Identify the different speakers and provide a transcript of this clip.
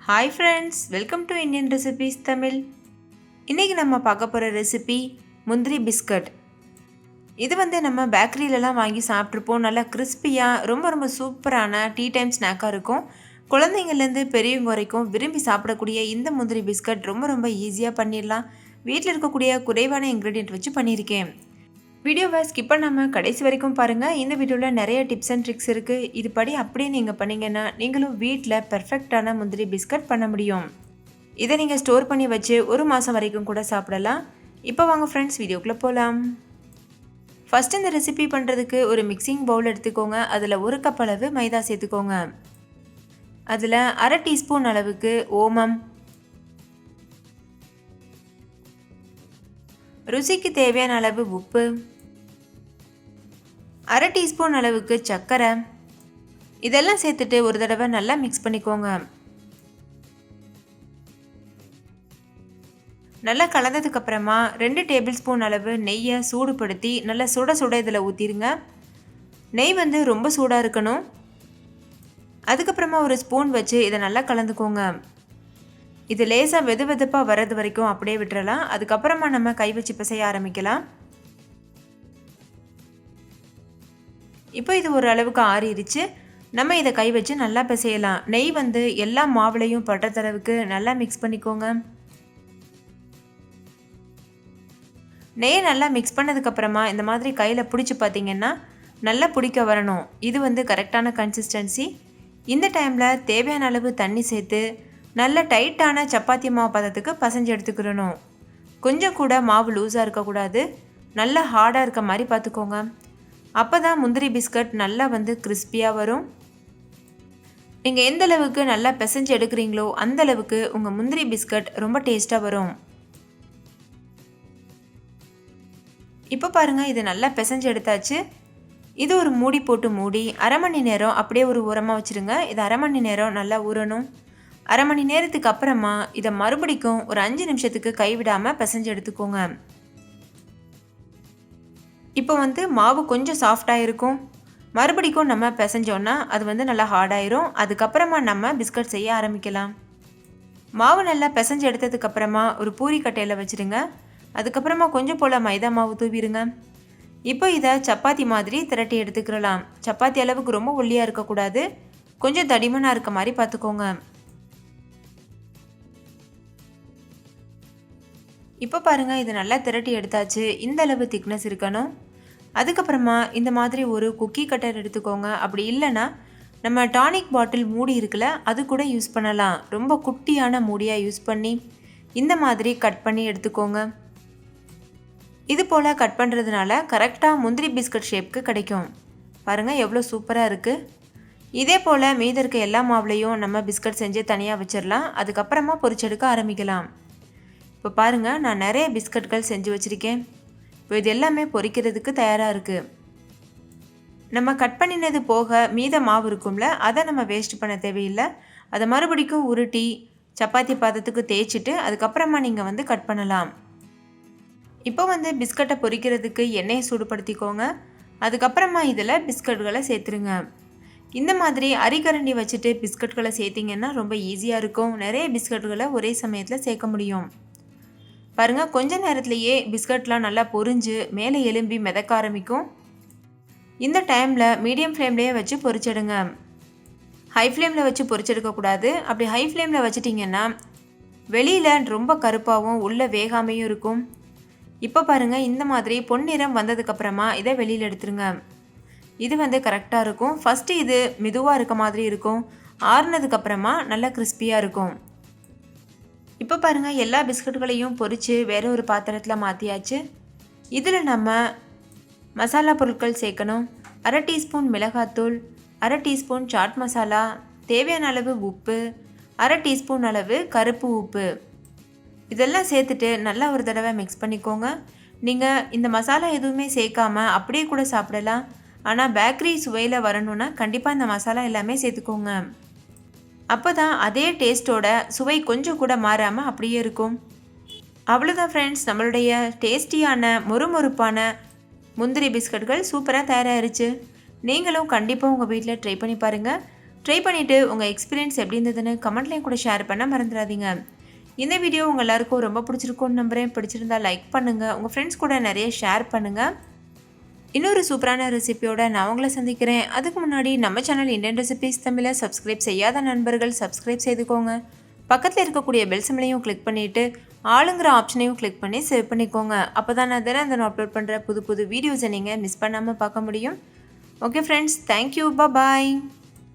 Speaker 1: Hi friends, welcome to Indian recipes Tamil. இன்றைக்கி நம்ம பார்க்க போகிற ரெசிபி முந்திரி பிஸ்கட். இது நம்ம பேக்கரியிலலாம் வாங்கி சாப்பிட்ருப்போம். நல்லா கிறிஸ்பியாக ரொம்ப சூப்பரான டீ டைம் ஸ்நாக்காக இருக்கும். குழந்தைங்கள்லேருந்து பெரியவங்க வரைக்கும் விரும்பி சாப்பிடக்கூடிய இந்த முந்திரி பிஸ்கட் ரொம்ப ஈஸியாக பண்ணிடலாம். வீட்டில் இருக்கக்கூடிய குறைவான இன்க்ரீடியன்ட் வச்சு பண்ணியிருக்கேன். வீடியோவை ஸ்கிப் பண்ணாமல் கடைசி வரைக்கும் பாருங்கள். இந்த வீடியோவில் நிறைய டிப்ஸ் அண்ட் ட்ரிக்ஸ் இருக்குது. இது படி அப்படியே நீங்கள் பண்ணிங்கன்னா நீங்களும் வீட்டில் பெர்ஃபெக்டான முந்திரி பிஸ்கட் பண்ண முடியும். இதை நீங்கள் ஸ்டோர் பண்ணி வச்சு 1 மாதம் வரைக்கும் கூட சாப்பிடலாம். இப்போ வாங்க ஃப்ரெண்ட்ஸ், வீடியோக்குள்ளே போகலாம். ஃபஸ்ட் இந்த ரெசிபி பண்ணுறதுக்கு ஒரு மிக்சிங் பவுல் எடுத்துக்கோங்க. அதில் 1 கப் அளவு மைதா சேர்த்துக்கோங்க. அதில் 1/2 டீஸ்பூன் அளவுக்கு ஓமம், ருசிக்கு தேவையான அளவு உப்பு, 1/2 டீஸ்பூன் அளவுக்கு சர்க்கரை, இதெல்லாம் சேர்த்துட்டு ஒரு தடவை நல்லா மிக்ஸ் பண்ணிக்கோங்க. நல்லா கலந்ததுக்கப்புறமா 2 டேபிள் ஸ்பூன் அளவு நெய்யை சூடுபடுத்தி நல்லா சுட இதில் ஊற்றிடுங்க. நெய் ரொம்ப சூடாக இருக்கணும். அதுக்கப்புறமா ஒரு ஸ்பூன் வச்சு இதை நல்லா கலந்துக்கோங்க. இது லேசாக வெதுப்பாக வர்றது வரைக்கும் அப்படியே விட்டுறலாம். அதுக்கப்புறமா நம்ம கை வச்சு பிசைய ஆரம்பிக்கலாம். இப்போ இது ஒரு அளவுக்கு ஆறிடுச்சு. நம்ம இதை கை வச்சு நல்லா பிசையலாம். நெய் எல்லா மாவுலையும் படுற அளவுக்கு நல்லா மிக்ஸ் பண்ணிக்கோங்க. நெய்யை நல்லா மிக்ஸ் பண்ணதுக்கப்புறமா இந்த மாதிரி கையில் பிடிச்சி பார்த்தீங்கன்னா நல்லா பிடிக்க வரணும். இது கரெக்டான கன்சிஸ்டன்சி. இந்த டைமில் தேவையான அளவு தண்ணி சேர்த்து நல்ல டைட்டான சப்பாத்தி மாவு பதத்துக்கு பசைஞ்சு எடுத்துக்கிறணும். கொஞ்சம் கூட மாவு லூஸாக இருக்கக்கூடாது. நல்லா ஹார்டாக இருக்க மாதிரி பார்த்துக்கோங்க. அப்போ தான் முந்திரி பிஸ்கட் நல்லா கிறிஸ்பியாக வரும். நீங்கள் எந்த அளவுக்கு நல்லா பிசைஞ்சு எடுக்கிறீங்களோ அந்த அளவுக்கு உங்கள் முந்திரி பிஸ்கட் ரொம்ப டேஸ்ட்டாக வரும். இப்போ பாருங்கள், இது நல்லா பிசைஞ்சு எடுத்தாச்சு. இது ஒரு மூடி போட்டு மூடி 1/2 மணி நேரம் அப்படியே ஒரு ஓரமாக வச்சுருங்க. இது 1/2 மணி நேரம் நல்லா ஊறணும். 1/2 மணி நேரத்துக்கு அப்புறமா இதை மறுபடிக்கும் ஒரு 5 நிமிஷத்துக்கு கைவிடாமல் பிசைஞ்சு எடுத்துக்கோங்க. இப்போ மாவு கொஞ்சம் சாஃப்டாக இருக்கும். மறுபடிக்கும் நம்ம பிசைஞ்சோன்னா அது நல்லா ஹார்டாயிரும். அதுக்கப்புறமா நம்ம பிஸ்கட் செய்ய ஆரம்பிக்கலாம். மாவு நல்லா பிசைஞ்சு எடுத்ததுக்கப்புறமா ஒரு பூரி கட்டையில் வச்சுருங்க. அதுக்கப்புறமா கொஞ்சம் போல் மைதா மாவு தூவிடுங்க. இப்போ இதை சப்பாத்தி மாதிரி திரட்டி எடுத்துக்கிறலாம். சப்பாத்தி அளவுக்கு ரொம்ப ஒல்லியாக இருக்கக்கூடாது, கொஞ்சம் தடிமனாக இருக்க மாதிரி பார்த்துக்கோங்க. இப்போ பாருங்கள், இது நல்லா திரட்டி எடுத்தாச்சு. இந்த அளவு திக்னஸ் இருக்கணும். அதுக்கப்புறமா இந்த மாதிரி ஒரு குக்கி கட்டர் எடுத்துக்கோங்க. அப்படி இல்லைன்னா நம்ம டானிக் பாட்டில் மூடி இருக்குல்ல, அது கூட யூஸ் பண்ணலாம். ரொம்ப குட்டியான மூடியாக யூஸ் பண்ணி இந்த மாதிரி கட் பண்ணி எடுத்துக்கோங்க. இது போல் கட் பண்ணுறதுனால கரெக்டாக முந்திரி பிஸ்கட் ஷேப்க்கு கிடைக்கும். பாருங்கள் எவ்வளோ சூப்பராக இருக்குது. இதே போல் மீதி இருக்க எல்லா மாவுலையும் நம்ம பிஸ்கட் செஞ்சு தனியாக வச்சிடலாம். அதுக்கப்புறமா பொரிச்செடுக்க ஆரம்பிக்கலாம். இப்போ பாருங்கள், நான் நிறைய பிஸ்கட்கள் செஞ்சு வச்சுருக்கேன். இப்போ இது எல்லாமே பொரிக்கிறதுக்கு தயாராக இருக்குது. நம்ம கட் பண்ணினது போக மீத மாவு இருக்கும்ல, அதை நம்ம வேஸ்ட் பண்ண தேவையில்லை. அதை மறுபடிக்கும் உருட்டி சப்பாத்தி பாதத்துக்கு தேய்ச்சிட்டு அதுக்கப்புறமா நீங்கள் கட் பண்ணலாம். இப்போ பிஸ்கட்டை பொரிக்கிறதுக்கு எண்ணெயை சூடுபடுத்திக்கோங்க. அதுக்கப்புறமா இதில் பிஸ்கட்களை சேர்த்துருங்க. இந்த மாதிரி அரிக்கரண்டி வச்சுட்டு பிஸ்கட்களை சேர்த்திங்கன்னா ரொம்ப ஈஸியாக இருக்கும். நிறைய பிஸ்கட்களை ஒரே சமயத்தில் சேர்க்க முடியும். பாருங்கள், கொஞ்ச நேரத்துலையே பிஸ்கட்லாம் நல்லா பொரிஞ்சு மேலே எலும்பி மிதக்க ஆரம்பிக்கும். இந்த டைமில் மீடியம் ஃப்ளேம்லேயே வச்சு பொரிச்சிடுங்க. ஹை ஃப்ளேமில் வச்சு பொரிச்செடுக்கக்கூடாது. அப்படி ஹை ஃப்ளேமில் வச்சிட்டிங்கன்னா வெளியில் ரொம்ப கருப்பாகவும் உள்ளே வேகாமையும் இருக்கும். இப்போ பாருங்கள், இந்த மாதிரி பொன்னிறம் வந்ததுக்கப்புறமா இதை வெளியில் எடுத்துருங்க. இது கரெக்டாக இருக்கும். ஃபஸ்ட்டு இது மெதுவாக இருக்க மாதிரி இருக்கும். ஆறுனதுக்கப்புறமா நல்லா கிறிஸ்பியாக இருக்கும். இப்போ பாருங்கள், எல்லா பிஸ்கட்களையும் பொரித்து வேறு ஒரு பாத்திரத்தில் மாற்றியாச்சு. இதில் நம்ம மசாலா பொருட்கள் சேர்க்கணும். 1/2 டீஸ்பூன் மிளகாத்தூள், 1/2 டீஸ்பூன் சாட் மசாலா, தேவையான அளவு உப்பு, 1/2 டீஸ்பூன் அளவு கருப்பு உப்பு, இதெல்லாம் சேர்த்துட்டு நல்லா ஒரு தடவை மிக்ஸ் பண்ணிக்கோங்க. நீங்கள் இந்த மசாலா எதுவுமே சேர்க்காம அப்படியே கூட சாப்பிடலாம். ஆனால் பேக்கரி சுவையில் வரணுன்னா கண்டிப்பாக இந்த மசாலா எல்லாமே சேர்த்துக்கோங்க. அப்போ தான் அதே டேஸ்ட்டோட சுவை கொஞ்சம் கூட மாறாமல் அப்படியே இருக்கும். அவ்வளோதான் ஃப்ரெண்ட்ஸ், நம்மளுடைய டேஸ்டியான மொறுமொறுப்பான முந்திரி பிஸ்கட்கள் சூப்பராக தயாராகிருச்சு. நீங்களும் கண்டிப்பாக உங்கள் வீட்டில் ட்ரை பண்ணி பாருங்கள். ட்ரை பண்ணிவிட்டு உங்கள் எக்ஸ்பீரியன்ஸ் எப்படி இருந்ததுன்னு கமெண்ட்லேயும் கூட ஷேர் பண்ண மறந்துடாதீங்க. இந்த வீடியோ உங்கள் எல்லாருக்கும் ரொம்ப பிடிச்சிருக்கும்னு நம்புகிறேன். பிடிச்சிருந்தா லைக் பண்ணுங்கள், உங்கள் ஃப்ரெண்ட்ஸ் கூட நிறைய ஷேர் பண்ணுங்கள். இன்னொரு சூப்பரான ரெசிபியோட நான் உங்களை சந்திக்கிறேன். அதுக்கு முன்னாடி நம்ம சேனல் இந்தியன் ரெசிபிஸ் தமிழை சப்ஸ்கிரைப் செய்யாத நண்பர்கள் சப்ஸ்கிரைப் செய்துக்கோங்க. பக்கத்தில் இருக்கக்கூடிய பெல் சிம்லையும் கிளிக் பண்ணிவிட்டு ஆளுங்கிற ஆப்ஷனையும் கிளிக் பண்ணி சேவ் பண்ணிக்கோங்க. அப்போ தான் நான் தினம் அப்லோட் பண்ணுற புது புது வீடியோஸை நீங்கள் மிஸ் பண்ணாமல் பார்க்க முடியும். ஓகே ஃப்ரெண்ட்ஸ், தேங்க்யூ, பாய்.